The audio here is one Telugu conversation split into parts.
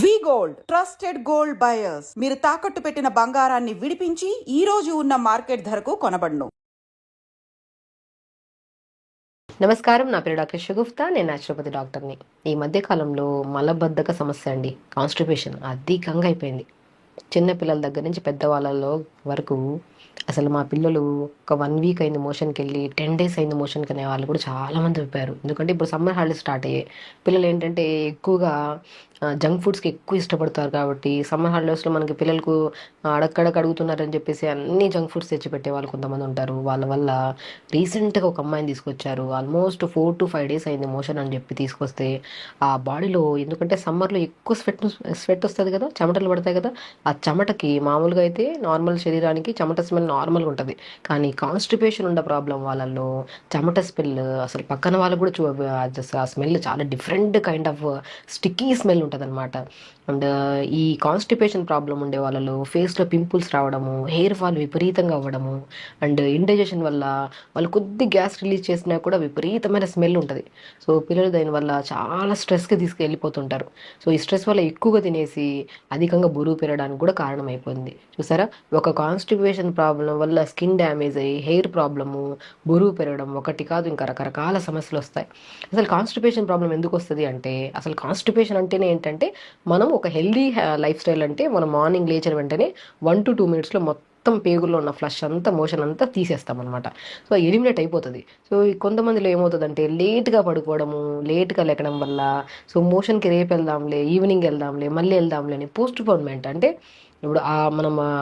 వి గోల్డ్ ట్రస్టెడ్ గోల్డ్ బయర్స్. మీరు తాకట్టు పెట్టిన బంగారాన్ని విడిపించి ఈ రోజు ఉన్న మార్కెట్ ధరకు కొనబడును. నమస్కారం, నా పేరు డాక్టర్ షగుఫ్తా. నేను న్యాచురోపతి డాక్టర్ని. ఈ మధ్య కాలంలో మలబద్ధక సమస్య అండి, కాన్స్టిపేషన్ అధికంగా అయిపోయింది. చిన్న పిల్లల దగ్గర నుంచి పెద్దవాళ్ళలో వరకు. అసలు మా పిల్లలు ఒక 1 వీక్ అయింది మోషన్కి వెళ్ళి, 10 days అయింది మోషన్కి అనే వాళ్ళు కూడా చాలామంది అయిపోయారు. ఎందుకంటే ఇప్పుడు సమ్మర్ హాలిడేస్ స్టార్ట్ అయ్యాయి. పిల్లలు ఏంటంటే ఎక్కువగా జంక్ ఫుడ్స్కి ఎక్కువ ఇష్టపడతారు. కాబట్టి సమ్మర్ హాలిడేస్లో మనకి పిల్లలకు అడక్కడక అడుగుతున్నారని చెప్పేసి అన్ని జంక్ ఫుడ్స్ తెచ్చిపెట్టే వాళ్ళు కొంతమంది ఉంటారు. వాళ్ళ వల్ల రీసెంట్గా ఒక అమ్మాయిని తీసుకొచ్చారు. ఆల్మోస్ట్ 4 to 5 days అయింది మోషన్ అని చెప్పి తీసుకొస్తే, ఆ బాడీలో ఎందుకంటే సమ్మర్లో ఎక్కువ స్వెట్ వస్తుంది కదా, చెమటలు పడతాయి కదా. ఆ చెమటకి మామూలుగా అయితే నార్మల్ శరీరానికి చెమట స్మెల్ నార్మల్గా ఉంటుంది. కానీ కాన్స్టిపేషన్ ఉన్న ప్రాబ్లం వాళ్ళల్లో చెమట స్మెల్ అసలు పక్కన వాళ్ళకు కూడా ఆ స్మెల్ చాలా different kind of sticky smell ఉంటుంది అనమాట. అండ్ ఈ కాన్స్టిపేషన్ ప్రాబ్లం ఉండే వాళ్ళలో ఫేస్లో పింపుల్స్ రావడము, హెయిర్ ఫాల్ విపరీతంగా అవ్వడము, అండ్ ఇండైజెషన్ వల్ల వాళ్ళు కొద్ది గ్యాస్ రిలీజ్ చేసినా కూడా విపరీతమైన స్మెల్ ఉంటుంది. సో పిల్లలు దానివల్ల చాలా స్ట్రెస్కి తీసుకెళ్ళిపోతుంటారు. సో ఈ స్ట్రెస్ వల్ల ఎక్కువగా తినేసి అధికంగా బరువు పెరగడానికి కూడా కారణమైపోయింది. చూసారా, ఒక కాన్స్టిపేషన్ ప్రాబ్లం వల్ల స్కిన్ డ్యామేజ్ అయ్యి హెయిర్ ప్రాబ్లము, బరువు పెరగడం ఒకటి కాదు, ఇంకా రకరకాల సమస్యలు వస్తాయి. అసలు కాన్స్టిపేషన్ ప్రాబ్లం ఎందుకు వస్తుంది అంటే, అసలు కాన్స్టిపేషన్ అంటేనే ఏంటంటే, మనం ఒక హెల్దీ లైఫ్ స్టైల్ అంటే మనం మార్నింగ్ లేచిన వెంటనే 1 to 2 minutesలో మొత్తం పేగుల్లో ఉన్న ఫ్లష్ అంతా, మోషన్ అంతా తీసేస్తాం అనమాట. సో ఎలిమినేట్ అయిపోతుంది. సో కొంతమందిలో ఏమవుతుందంటే లేట్గా పడుకోవడము, లేట్గా లేకడం వల్ల సో మోషన్కి రేపు వెళ్దాంలే, ఈవినింగ్ వెళ్దాంలే, మళ్ళీ వెళ్దాంలే అని పోస్ట్ పోన్మెంట్. అంటే ఇప్పుడు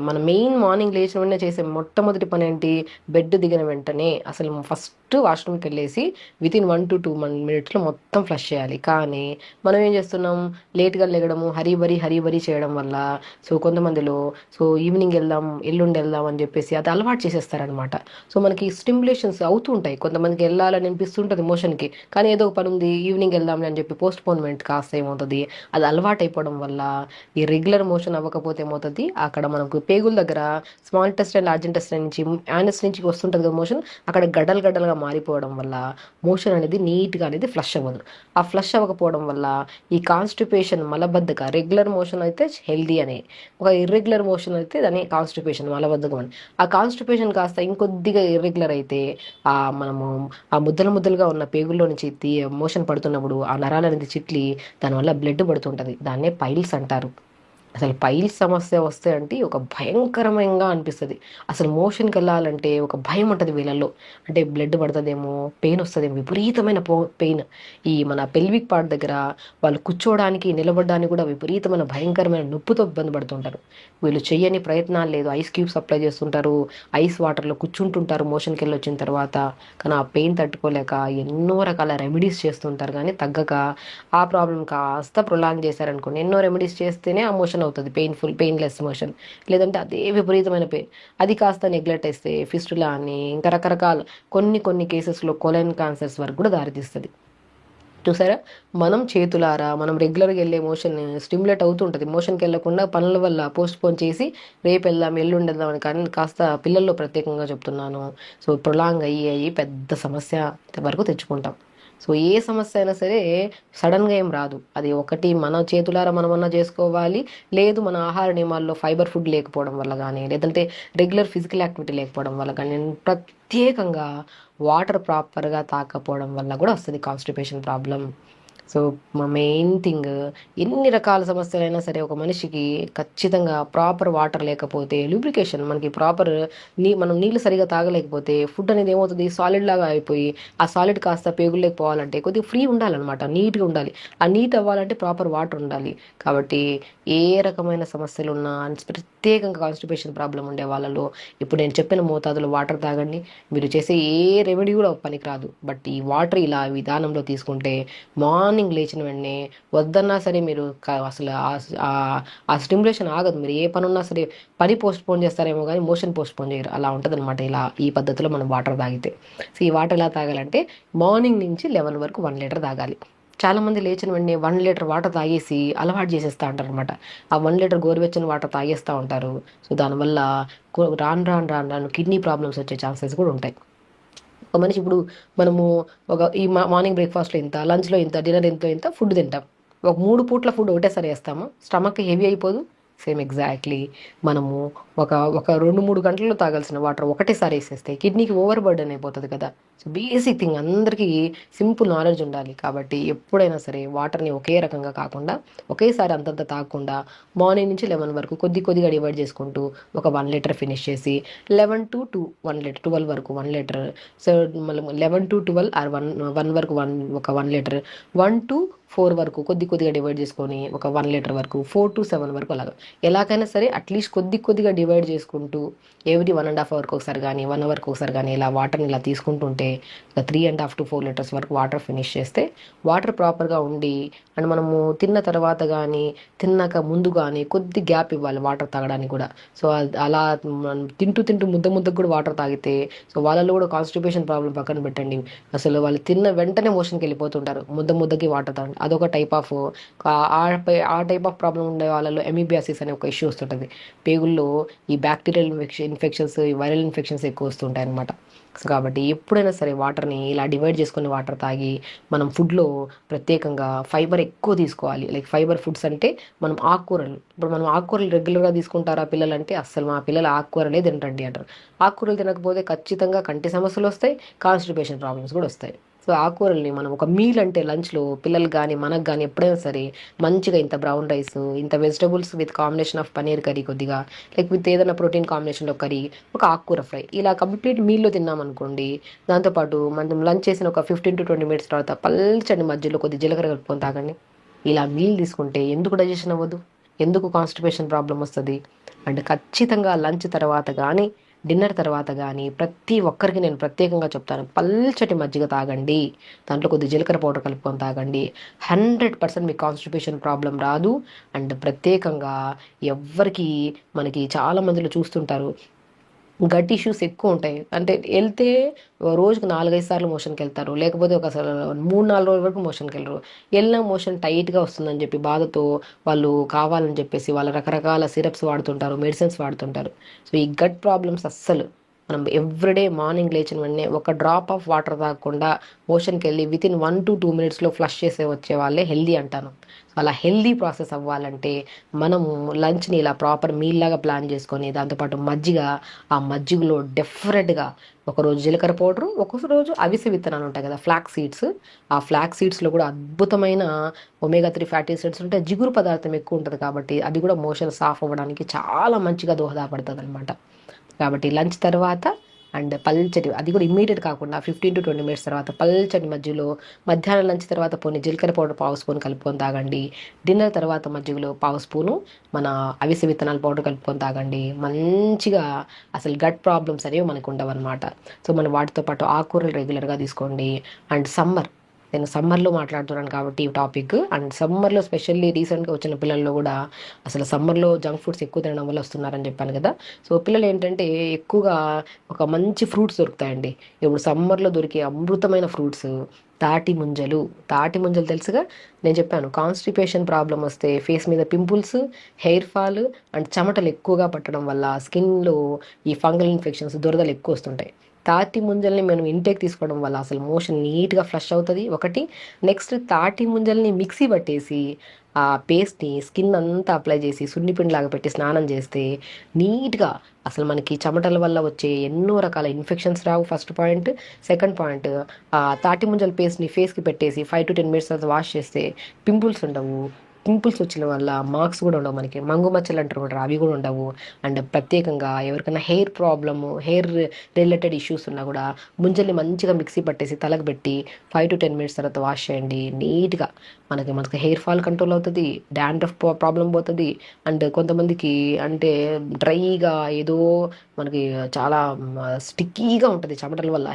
మన మెయిన్ మార్నింగ్ లేచిన వెంటనే చేసే మొట్టమొదటి పని ఏంటి, బెడ్ దిగిన వెంటనే అసలు ఫస్ట్ వాష్రూమ్కి వెళ్ళేసి వితిన్ 1 to 2 minutesలో మొత్తం ఫ్లష్ చేయాలి. కానీ మనం ఏం చేస్తున్నాం, లేట్గా లేగడము, హరీబరీ చేయడం వల్ల సో కొంతమందిలో సో ఈవినింగ్ వెళ్దాం, ఎల్లుండి వెళ్దాం అని చెప్పేసి అది అలవాటు చేసేస్తారనమాట. సో మనకి స్టిమ్యులేషన్స్ అవుతూ ఉంటాయి. కొంతమందికి వెళ్ళాలని అనిపిస్తుంటుంది మోషన్కి, కానీ ఏదో ఒక పని ఉంది ఈవినింగ్ వెళ్దాంలే అని చెప్పి పోస్ట్ పోన్మెంట్ కాస్త ఏమవుతుంది, అది అలవాటు అయిపోవడం వల్ల ఈ రెగ్యులర్ మోషన్ అవ్వకపోతే ఏమవుతుంది, అక్కడ మనకు పేగుల దగ్గర స్మాల్ ఇంటెస్టైన్, లార్జ్ ఇంటెస్టైన్ నుంచి, యానస్ నుంచి వస్తుంటుంది కదా మోషన్, అక్కడ గడ్డలుగా మారిపోవడం వల్ల మోషన్ అనేది నీట్గా అనేది ఫ్లష్ అవ్వదు. ఆ ఫ్లష్ అవ్వకపోవడం వల్ల ఈ కాన్స్టిపేషన్, మలబద్ధక, రెగ్యులర్ మోషన్ అయితే హెల్దీ అనే, ఒక ఇర్రెగ్యులర్ మోషన్ అయితే దాని కాన్స్టిపేషన్, మలబద్ధకం అని. ఆ కాన్స్టిపేషన్ కాస్త ఇంకొద్దిగా ఇర్రెగ్యులర్ అయితే మనము ఆ ముద్దలుగా ఉన్న పేగుల్లో నుంచి మోషన్ పడుతున్నప్పుడు ఆ నరాలు అనేది చిట్లి దానివల్ల బ్లడ్ పడుతుంటుంది. దాన్నే పైల్స్ అంటారు. అసలు పైల్స్ సమస్య వస్తే అంటే ఒక భయంకరంగా అనిపిస్తుంది. అసలు మోషన్కి వెళ్ళాలంటే ఒక భయం ఉంటుంది వీళ్ళల్లో. అంటే బ్లడ్ పడుతుందేమో, పెయిన్ వస్తుందేమో, విపరీతమైన పెయిన్. ఈ మన పెల్విక్ పార్ట్ దగ్గర వాళ్ళు కూర్చోవడానికి, నిలబడడానికి కూడా విపరీతమైన భయంకరమైన నొప్పితో ఇబ్బంది పడుతుంటారు. వీళ్ళు చెయ్యని ప్రయత్నాలు లేదు. ఐస్ క్యూబ్స్ అప్లై చేస్తుంటారు, ఐస్ వాటర్లో కూర్చుంటుంటారు మోషన్కి వెళ్ళి వచ్చిన తర్వాత. కానీ ఆ పెయిన్ తట్టుకోలేక ఎన్నో రకాల రెమెడీస్ చేస్తుంటారు, కానీ తగ్గక ఆ ప్రాబ్లం కాస్త ప్రొలాంగ్ చేశారనుకోండి, ఎన్నో రెమెడీస్ చేస్తేనే ఆ మోషన్ అవుతుంది పెయిన్లెస్ మోషన్. లేదంటే అదే విపరీతమైన పెయిన్. అది కాస్త నెగ్లెక్ట్ చేస్తే ఫిస్టులా అని ఇంకా రకరకాల కొన్ని కేసెస్లో కొలైన్ క్యాన్సర్స్ వరకు కూడా దారితీస్తుంది. చూసారా, మనం చేతులారా మనం రెగ్యులర్గా వెళ్ళే మోషన్ స్టిమ్యులేట్ అవుతుంటుంది. మోషన్కి వెళ్ళకుండా పనుల వల్ల పోస్ట్ పోన్ చేసి రేపు వెళ్దాం, ఎల్లుండి వెళ్దాం అని. కానీ కాస్త పిల్లల్లో ప్రత్యేకంగా చెప్తున్నాను. సో ప్రొలాంగ్ అయ్యి పెద్ద సమస్య వరకు తెచ్చుకుంటాం. సో ఏ సమస్య అయినా సరే సడన్గా ఏం రాదు. అది ఒకటి మన చేతులారా మనమన్నా చేసుకోవాలి, లేదు మన ఆహార నియమాల్లో ఫైబర్ ఫుడ్ లేకపోవడం వల్ల కానీ, లేదంటే రెగ్యులర్ ఫిజికల్ యాక్టివిటీ లేకపోవడం వల్ల కానీ, ప్రత్యేకంగా వాటర్ ప్రాపర్గా తాకపోవడం వల్ల కూడా వస్తుంది కాన్స్టిపేషన్ ప్రాబ్లం. సో మా మెయిన్ థింగ్, ఎన్ని రకాల సమస్యలైనా సరే ఒక మనిషికి ఖచ్చితంగా ప్రాపర్ వాటర్ లేకపోతే, లూబ్రికేషన్ మనకి ప్రాపర్ మనం నీళ్ళు సరిగా తాగలేకపోతే ఫుడ్ అనేది ఏమవుతుంది, సాలిడ్ లాగా అయిపోయి ఆ సాలిడ్ కాస్త పేగుల్లోకి పోవాలంటే కొద్దిగా ఫ్రీ ఉండాలన్నమాట, నీట్గా ఉండాలి. ఆ నీట్ అవ్వాలంటే ప్రాపర్ వాటర్ ఉండాలి. కాబట్టి ఏ రకమైన సమస్యలు ఉన్నా, ప్రత్యేకంగా కాన్స్టిపేషన్ ప్రాబ్లం ఉండే వాళ్ళలో ఇప్పుడు నేను చెప్పిన మోతాదులో వాటర్ తాగండి. మీరు చేసే ఏ రెమెడీ కూడా పనికిరాదు. బట్ ఈ వాటర్ ఇలా విధానంలో తీసుకుంటే మార్నింగ్ లేచిన వెంటనే వద్దన్నా సరే మీరు అసలు ఆ స్టిమ్యులేషన్ ఆగదు. మీరు ఏ పని ఉన్నా సరే పని పోస్ట్ పోన్ చేస్తారేమో కానీ మోషన్ పోస్ట్ పోన్ చేయరు. అలా ఉంటుంది అనమాట ఇలా ఈ పద్ధతిలో మనం వాటర్ తాగితే. సో ఈ వాటర్ ఎలా తాగాలంటే మార్నింగ్ నుంచి 11 వరకు 1 లీటర్ తాగాలి. చాలామంది లేచిన వెంటనే 1 లీటర్ వాటర్ తాగేసి అలవాటు చేసేస్తూ ఉంటారు అనమాట. ఆ 1 లీటర్ గోరువెచ్చని వాటర్ తాగేస్తూ ఉంటారు. సో దానివల్ల రాను కిడ్నీ ప్రాబ్లమ్స్ వచ్చే ఛాన్సెస్ కూడా ఉంటాయి. ఒక మనిషి ఇప్పుడు మనము ఈ మార్నింగ్ బ్రేక్ఫాస్ట్లో ఇంత, లంచ్లో ఇంత, డిన్నర్ ఇంత ఫుడ్ తింటాం. ఒక 3 పూట్ల ఫుడ్ ఒకటేసారి వేస్తాము, స్టమక్ హెవీ అయిపోదు. సేమ్ ఎగ్జాక్ట్లీ మనము ఒక ఒక 2-3 గంటల్లో తాగాల్సిన వాటర్ ఒకటేసారి వేసేస్తే కిడ్నీకి ఓవర్ బర్డెన్ అయిపోతుంది కదా. సో బేసిక్ థింగ్ అందరికీ సింపుల్ నాలెడ్జ్ ఉండాలి. కాబట్టి ఎప్పుడైనా సరే వాటర్ని ఒకే రకంగా కాకుండా ఒకేసారి అంతంత తాగకుండా మార్నింగ్ నుంచి 11 వరకు కొద్ది కొద్దిగా డివైడ్ చేసుకుంటూ ఒక 1 లీటర్ ఫినిష్ చేసి 11 to 2 1 లీటర్ 12 వరకు 1 లీటర్. సో మళ్ళీ 11 to 12 ఆర్ 1 వరకు ఒక 1 లీటర్, 1 to 4 వరకు కొద్ది కొద్దిగా డివైడ్ చేసుకొని ఒక 1 లీటర్ వరకు, 4 to 7 వరకు అలాగా ఎలాగైనా సరే అట్లీస్ట్ కొద్ది కొద్దిగా డివైడ్ చేసుకుంటూ ఎవ్రీ 1.5 అవర్కి ఒకసారి కానీ 1 అవర్కి ఒకసారి కానీ ఇలా వాటర్ని ఇలా తీసుకుంటుంటే 3.5 to 4 లీటర్స్ వరకు వాటర్ ఫినిష్ చేస్తే వాటర్ ప్రాపర్గా ఉండి అండ్ మనము తిన్న తర్వాత కానీ తిన్నాక ముందు కానీ కొద్ది గ్యాప్ ఇవ్వాలి వాటర్ తాగడానికి కూడా. సో అలా మనం తింటూ ముద్దకు కూడా వాటర్ తాగితే సో వాళ్ళలో కూడా కాన్స్టిపేషన్ ప్రాబ్లం పక్కన పెట్టండి, అసలు వాళ్ళు తిన్న వెంటనే మోషన్కి వెళ్ళిపోతుంటారు ముద్దకి వాటర్ తాగండి. అదొక టైప్ ఆఫ్ ఆ టైప్ ఆఫ్ ప్రాబ్లం ఉండే వాళ్ళలో ఎమీబియాసిస్ అనే ఒక ఇష్యూ వస్తుంటుంది. పేగుల్లో ఈ బ్యాక్టీరియల్ ఇన్ఫెక్షన్స్, ఈ వైరల్ ఇన్ఫెక్షన్స్ ఎక్కువ వస్తుంటాయి అనమాట. సో కాబట్టి ఎప్పుడైనా సరే వాటర్ని ఇలా డివైడ్ చేసుకుని వాటర్ తాగి మనం ఫుడ్లో ప్రత్యేకంగా ఫైబర్ ఎక్కువ తీసుకోవాలి. లైక్ ఫైబర్ ఫుడ్స్ అంటే మనం ఆకుకూరలు, ఇప్పుడు మనం ఆకుకూరలు రెగ్యులర్గా తీసుకుంటారా పిల్లలు అంటే అస్సలు మా పిల్లలు ఆకుకూరలే తినరండి అంటారు. ఆకుకూరలు తినకపోతే ఖచ్చితంగా కంటి సమస్యలు వస్తాయి, కాన్స్టిపేషన్ ప్రాబ్లమ్స్ కూడా వస్తాయి. సో ఆకుకూరల్ని మనం ఒక మీల్ అంటే లంచ్లో పిల్లలు కానీ మనకు కానీ ఎప్పుడైనా సరే మంచిగా ఇంత బ్రౌన్ రైస్, ఇంత vegetables with combination of paneer curry కొద్దిగా, లైక్ విత్ ఏదైనా ప్రోటీన్ కాంబినేషన్లో కర్రీ, ఒక ఆకుకూర ఫ్రై, ఇలా కంప్లీట్ మీల్లో తిన్నామనుకోండి. దాంతోపాటు మనం లంచ్ చేసిన ఒక 15 to 20 మినిట్స్ తర్వాత పల్చని మధ్యలో కొద్ది జీలకర్ర కలుపుకొని తాగండి. ఇలా మీల్ తీసుకుంటే ఎందుకు డైజెషన్ అవ్వదు, ఎందుకు కాన్స్టిపేషన్ ప్రాబ్లం వస్తుంది? అండ్ ఖచ్చితంగా లంచ్ తర్వాత కానీ డిన్నర్ తర్వాత కానీ ప్రతి ఒక్కరికి నేను ప్రత్యేకంగా చెప్తాను, పల్చటి మజ్జిగ తాగండి, దాంట్లో కొద్ది జీలకర్ర పౌడర్ కలుపుకొని తాగండి. 100% మీకు కాన్స్టిపేషన్ ప్రాబ్లం రాదు. అండ్ ప్రత్యేకంగా ఎవ్వరికి మనకి చాలా మందిలో చూస్తుంటారు గట్ ఇష్యూస్ ఎక్కువ ఉంటాయి. అంటే వెళ్తే రోజుకు 4-5 సార్లు మోషన్కి వెళ్తారు, లేకపోతే ఒక 3-4 రోజుల వరకు మోషన్కి వెళ్ళరు. వెళ్ళిన మోషన్ టైట్గా వస్తుందని చెప్పి బాధతో వాళ్ళు కావాలని చెప్పేసి వాళ్ళ రకరకాల సిరప్స్ వాడుతుంటారు, మెడిసిన్స్ వాడుతుంటారు. సో ఈ గట్ ప్రాబ్లమ్స్ అస్సలు మనం ఎవ్రీడే మార్నింగ్ లేచిన వెంటనే ఒక డ్రాప్ ఆఫ్ వాటర్ తాగకుండా మోషన్కి వెళ్ళి వితిన్ 1 to 2 మినిట్స్లో ఫ్లష్ చేసే వచ్చే వాళ్ళే హెల్దీ అంటాను. సో అలా హెల్దీ ప్రాసెస్ అవ్వాలంటే మనము లంచ్ని ఇలా ప్రాపర్ మీల్ లాగా ప్లాన్ చేసుకొని దాంతోపాటు మజ్జిగ, ఆ మజ్జిగలో డెఫినెట్గా ఒకరోజు జీలకర్ర పౌడరు, ఒక్కొక్క రోజు అవిసె విత్తనాలు ఉంటాయి కదా ఫ్లాక్స్ సీడ్స్, ఆ ఫ్లాక్స్ సీడ్స్లో కూడా అద్భుతమైన omega-3 ఫ్యాటీ యాసిడ్స్ ఉంటాయి, జిగురు పదార్థం ఎక్కువ ఉంటుంది కాబట్టి అది కూడా మోషన్ సాఫ్ అవ్వడానికి చాలా మంచిగా దోహదపడుతుంది అనమాట. కాబట్టి లంచ్ తర్వాత అండ్ పల్చటి, అది కూడా ఇమ్మీడియట్ కాకుండా 15 to 20 మినిట్స్ తర్వాత పల్చటి మధ్యలో, మధ్యాహ్నం లంచ్ తర్వాత పోనీ జీలకర్ర పౌడర్ 1/2 స్పూన్ కలుపుకొని తాగండి. డిన్నర్ తర్వాత మజ్జిగలో 1/2 స్పూను మన అవిసె విత్తనాల పౌడర్ కలుపుకొని తాగండి. మంచిగా అసలు గట్ ప్రాబ్లమ్స్ అనేవి మనకు ఉండవు అనమాట. సో మనం వాటితో పాటు ఆకుకూరలు రెగ్యులర్గా తీసుకోండి. అండ్ నేను సమ్మర్లో మాట్లాడుతున్నాను కాబట్టి ఈ టాపిక్, అండ్ సమ్మర్లో స్పెషల్లీ రీసెంట్గా వచ్చిన పిల్లల్లో కూడా అసలు సమ్మర్లో జంక్ ఫుడ్స్ ఎక్కువ తినడం వల్ల వస్తున్నారని చెప్పాను కదా. సో పిల్లలు ఏంటంటే ఎక్కువగా ఒక మంచి ఫ్రూట్స్ దొరుకుతాయండి. ఇప్పుడు సమ్మర్లో దొరికే అమృతమైన ఫ్రూట్స్ తాటి ముంజలు తెలుసుగా. నేను చెప్పాను కాన్స్టిపేషన్ ప్రాబ్లం వస్తే ఫేస్ మీద పింపుల్స్, హెయిర్ ఫాల్ అండ్ చెమటలు ఎక్కువగా పట్టడం వల్ల స్కిన్లో ఈ ఫంగల్ ఇన్ఫెక్షన్స్, దురదలు ఎక్కువ వస్తుంటాయి. తాటి ముంజల్ని మనం ఇంటేక్ తీసుకోవడం వల్ల అసలు మోషన్ నీట్గా ఫ్లష్ అవుతుంది ఒకటి. నెక్స్ట్ తాటి ముంజల్ని మిక్సీ పట్టేసి ఆ పేస్ట్ని స్కిన్ అంతా అప్లై చేసి సున్నిపిండిలాగా పెట్టి స్నానం చేస్తే నీట్గా అసలు మనకి చెమటల వల్ల వచ్చే ఎన్నో రకాల ఇన్ఫెక్షన్స్ రావు. First point. సెకండ్ పాయింట్, తాటి ముంజల పేస్ట్ని ఫేస్కి పెట్టేసి 5 to 10 మినిట్స్ తర్వాత వాష్ చేస్తే పింపుల్స్ ఉండవు. పింపుల్స్ వచ్చిన వల్ల మార్క్స్ కూడా ఉండవు, మనకి మంగు మచ్చలు అంటారు కూడా అవి కూడా ఉండవు. అండ్ ప్రత్యేకంగా ఎవరికైనా hair problem, hair related issues ఉన్నా కూడా ముంజల్ని మంచిగా మిక్సీ పట్టేసి తలకు పెట్టి 5 to 10 మినిట్స్ తర్వాత వాష్ చేయండి. నీట్గా మనకి హెయిర్ ఫాల్ కంట్రోల్ అవుతుంది, డాండ్రఫ్ ప్రాబ్లం పోతుంది. అండ్ కొంతమందికి అంటే డ్రైగా ఏదో మనకి చాలా స్టిక్కీగా ఉంటుంది చెమటల వల్ల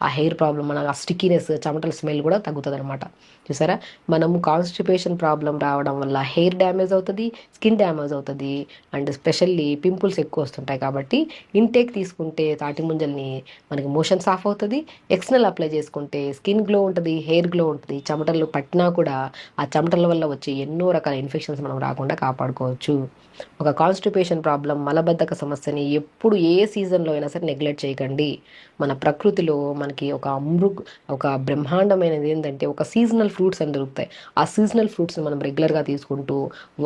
ఆ హెయిర్ ప్రాబ్లం, మన ఆ స్టిక్కీనెస్, చెమటల స్మెల్ కూడా తగ్గుతుంది అనమాట. చూసారా, మనము కాన్స్టిపేషన్ ప్రాబ్లం రావడం వల్ల హెయిర్ డ్యామేజ్ అవుతుంది, స్కిన్ డ్యామేజ్ అవుతుంది, అండ్ స్పెషల్లీ పింపుల్స్ ఎక్కువ వస్తుంటాయి. కాబట్టి ఇంటేక్ తీసుకుంటే తాటి ముంజల్ని మనకి మోషన్స్ ఆఫ్ అవుతుంది, ఎక్స్టర్నల్ అప్లై చేసుకుంటే స్కిన్ గ్లో ఉంటుంది, హెయిర్ గ్లో ఉంటుంది. చెమటలు పట్టినా కూడా ఆ చెమటల వల్ల వచ్చే ఎన్నో రకాల ఇన్ఫెక్షన్స్ మనం రాకుండా కాపాడుకోవచ్చు. ఒక కాన్స్టిపేషన్ ప్రాబ్లం, మలబద్ధక సమస్యని ఎప్పుడు ఏ సీజన్లో అయినా సరే నెగ్లెక్ట్ చేయకండి. మన ప్రకృతిలో మనకి ఒక బ్రహ్మాండమైనది ఏంటంటే ఒక సీజనల్ ఫ్రూట్స్ అని దొరుకుతాయి. ఆ సీజనల్ ఫ్రూట్స్ని మనం రెగ్యులర్గా తీసుకుంటూ,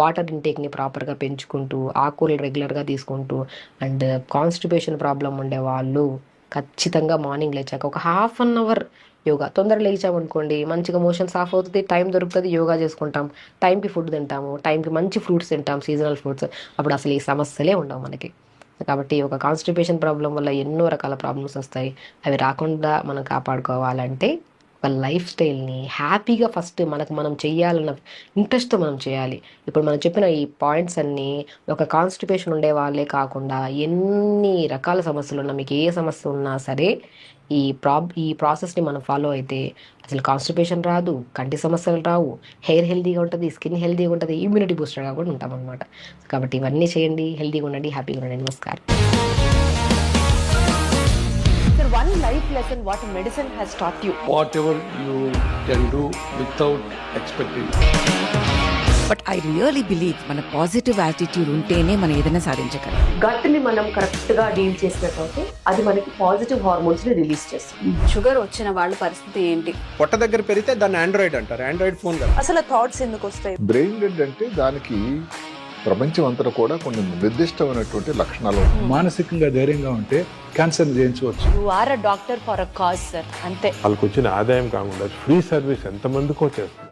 వాటర్ ఇంటేక్ని ప్రాపర్గా పెంచుకుంటూ, ఆకుకూరలు రెగ్యులర్గా తీసుకుంటూ, అండ్ కాన్స్టిపేషన్ ప్రాబ్లం ఉండే వాళ్ళు ఖచ్చితంగా మార్నింగ్ లేచాక ఒక హాఫ్ అన్ అవర్ యోగా. తొందరగా లేచామనుకోండి మంచిగా మోషన్స్ ఆఫ్ అవుతుంది, టైం దొరుకుతుంది, యోగా చేసుకుంటాం, టైంకి ఫుడ్ తింటాము, టైంకి మంచి ఫ్రూట్స్ తింటాం, సీజనల్ ఫ్రూట్స్. అప్పుడు అసలు ఈ సమస్యలే ఉండవు మనకి. కాబట్టి ఒక కాన్స్టిపేషన్ ప్రాబ్లం వల్ల ఎన్నో రకాల ప్రాబ్లమ్స్ వస్తాయి. అవి రాకుండా మనం కాపాడుకోవాలంటే ఒక లైఫ్ స్టైల్ని హ్యాపీగా ఫస్ట్ మనం చేయాలన్న ఇంట్రెస్ట్తో మనం చేయాలి. ఇప్పుడు మనం చెప్పిన ఈ పాయింట్స్ అన్నీ ఒక కాన్స్టిపేషన్ ఉండే వాళ్ళే కాకుండా ఎన్ని రకాల సమస్యలు ఉన్నా, మీకు ఏ సమస్య ఉన్నా సరే ఈ ప్రాసెస్ని మనం ఫాలో అయితే అసలు కాన్స్టిపేషన్ రాదు, కంటి సమస్యలు రావు, హెయిర్ హెల్తీగా ఉంటుంది, స్కిన్ హెల్తీగా ఉంటుంది, ఇమ్యూనిటీ బూస్టర్గా కూడా ఉంటాం అనమాట. కాబట్టి ఇవన్నీ చేయండి, హెల్తీగా ఉండండి, హ్యాపీగా ఉండండి. నమస్కారం. Sir, one life lesson what medicine has taught you. Whatever you can do without expecting. But I really believe మన పాజిటివ్ యాటిట్యూడ్ ఉంటేనే మనం ఏదైనా సాధించగలం. గట్ని మనం కరెక్ట్గా డీల్ చేసినట్లయితే అది మనకి పాజిటివ్ హార్మోన్స్ని రిలీజ్ చేస్తుంది. షుగర్ వచ్చిన వాళ్ళ పరిస్థితి ఏంటి? పొట్ట దగ్గర పెరిగితే దాన్ని ఆండ్రాయిడ్ అంటారు, ఆండ్రాయిడ్ ఫోన్ కదా. అసలు థాట్స్ ఎందుకు వస్తాయి? బ్రెయిన్ డెడ్ అంటే దానికి ప్రపంచం అంతా కూడా కొన్ని నిర్దిష్టమైనటువంటి లక్షణాలు ఉంటాయి. మానసికంగా ధైర్యంగా ఉంటే క్యాన్సర్ జయించవచ్చు. You are a doctor for a cause sir, అంతే. వాళ్ళకి వచ్చిన ఆదాయం కాకుండా ఫ్రీ సర్వీస్ ఎంతమందికో చేస్తారు.